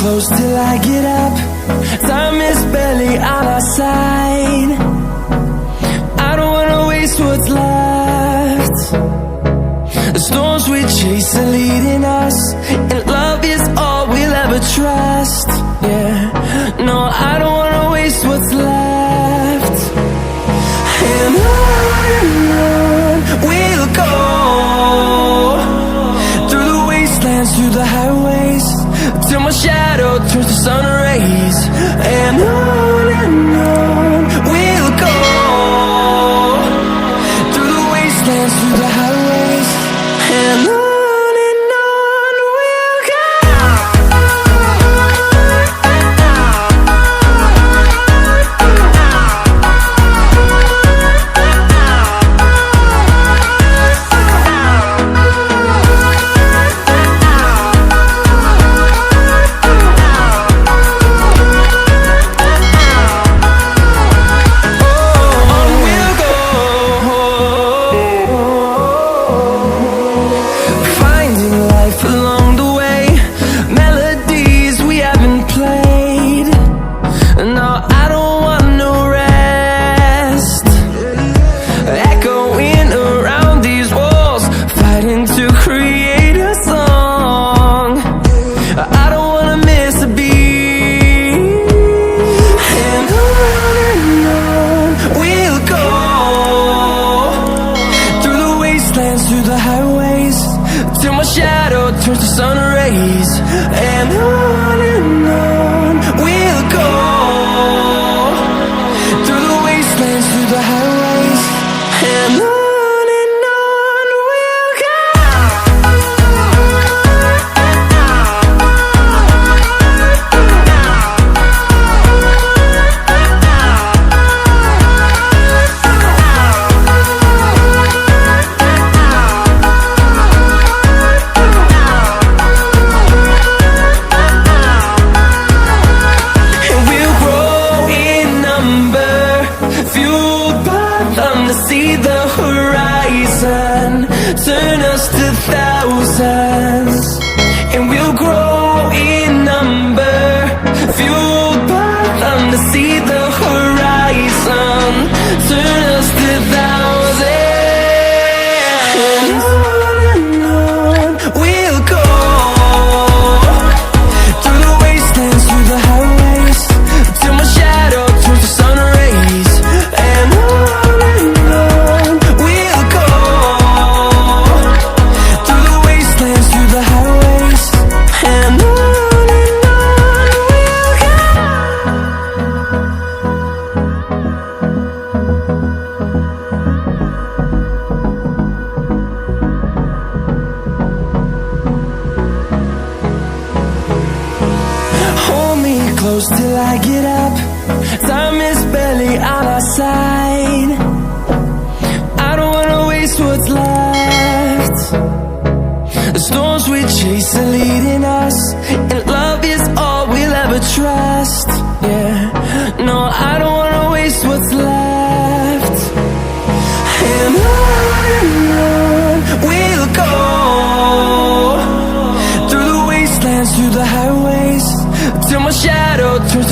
close till I get up. Time is barely on our side. I don't wanna waste what's left. The storms we chase are leading us, and love is all we'll ever trust. Yeah, no, I don't wanna waste what's left. And on we'll go, through the wastelands, through the highways, till my shadow turns to sun rays. And on we'll go, through the wastelands, through the highways, and on we'll go. Through the highways, till my shadow turns to sun rays. And on we'll go, through the wastelands, through the highways, and on we'll go. See the horizon, turn us to thousands, and we'll grow in number, fueled by them to see the horizon, turn us to thousands. And on we'll go, through the wastelands, through the highways, till my shadow turns to sun rays. And close till I get up. Time is barely on our side. I don't wanna waste what's left. The storms we chase are leading us, and love is all we'll ever trust. Yeah, no, I don't wanna waste what's left. And on we'll go, through the wastelands, through the highways, till my shadow turns